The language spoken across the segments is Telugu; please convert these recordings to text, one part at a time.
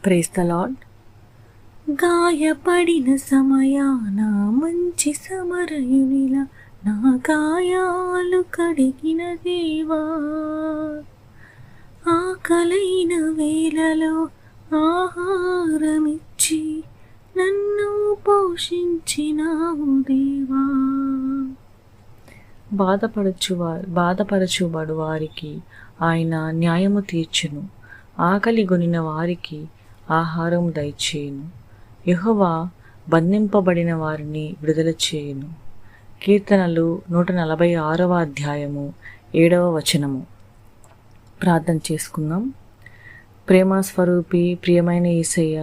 Praise the lord. గాయపడిన సమయాన మంచి సమరయునిలా నా గాయాలు కడిగిన దేవా, ఆకలైన వేళలో ఆహారమిచ్చి నన్ను పోషించినావు దేవా. బాధపరచుబడు వారికి ఆయన న్యాయము తీర్చును, ఆకలి గొనిన వారికి ఆహారం దయచేయును. యెహోవా బంధింపబడిన వారిని విడుదల చేయును. కీర్తనలు 146వ అధ్యాయము 7వ వచనము. ప్రార్థన చేసుకుందాం. ప్రేమ స్వరూపి ప్రియమైన యేసయ్య,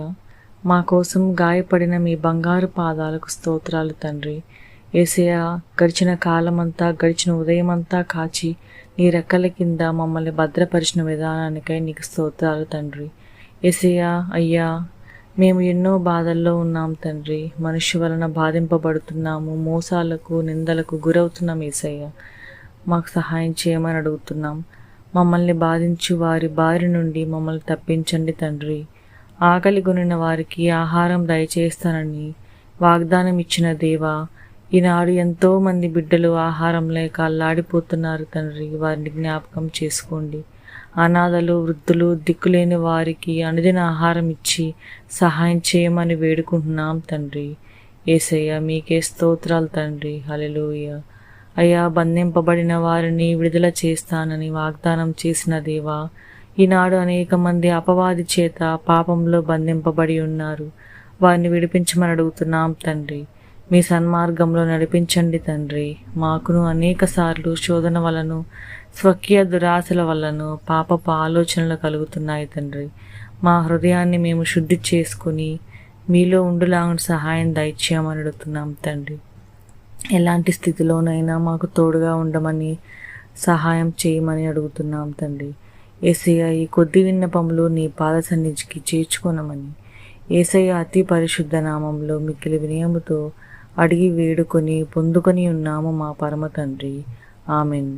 మా కోసం గాయపడిన మీ బంగారు పాదాలకు స్తోత్రాలు తండ్రి. యేసయ్య, గడిచిన కాలమంతా, గడిచిన ఉదయమంతా కాచి నీ రెక్కల కింద మమ్మల్ని భద్రపరిచిన విధానానికై నీకు స్తోత్రాలు తండ్రి. యేసయ్య, అయ్యా, మేము ఎన్నో బాధల్లో ఉన్నాం తండ్రి. మనుష్య వలన బాధింపబడుతున్నాము, మోసాలకు నిందలకు గురవుతున్నాం. యేసయ్య, మాకు సహాయం చేయమని అడుగుతున్నాం. మమ్మల్ని బాధించు వారి బారి నుండి మమ్మల్ని తప్పించండి తండ్రి. ఆకలి కొనిన వారికి ఆహారం దయచేస్తానని వాగ్దానం ఇచ్చిన దేవా, ఈనాడు ఎంతోమంది బిడ్డలు ఆహారం లేక అల్లాడిపోతున్నారు తండ్రి. వారిని జ్ఞాపకం చేసుకోండి. అనాథలు, వృద్ధులు, దిక్కులేని వారికి అనుదిన ఆహారం ఇచ్చి సహాయం చేయమని వేడుకుంటున్నాం తండ్రి. యేసయ్య, మీకే స్తోత్రాలు తండ్రి. హల్లెలూయా. అయ్యా, బంధింపబడిన వారిని విడుదల చేస్తానని వాగ్దానం చేసిన దేవా, ఈనాడు అనేక మంది అపవాది చేత పాపంలో బంధింపబడి ఉన్నారు. వారిని విడిపించమని అడుగుతున్నాం తండ్రి. మీ సన్మార్గంలో నడిపించండి తండ్రి. మాకును అనేక సార్లు శోధన వలను, స్వకీయ దురాశల వలను పాపపు ఆలోచనలు కలుగుతున్నాయి తండ్రి. మా హృదయాన్ని మేము శుద్ధి చేసుకుని మీలో ఉండులాగా సహాయం దయచేయమని అడుగుతున్నాం తండ్రి. ఎలాంటి స్థితిలోనైనా మాకు తోడుగా ఉండమని సహాయం చేయమని అడుగుతున్నాం తండ్రి. యేసయ్య, ఈ కొద్ది విన్నపములు నీ పాద సన్నిధికి చేర్చుకొనమని యేసయ్య అతి పరిశుద్ధ నామంలో మిక్కిలి వినయముతో అడిగి వేడుకొని పొందుకొని ఉన్నాము మా పరమ తండ్రి. ఆమెన్.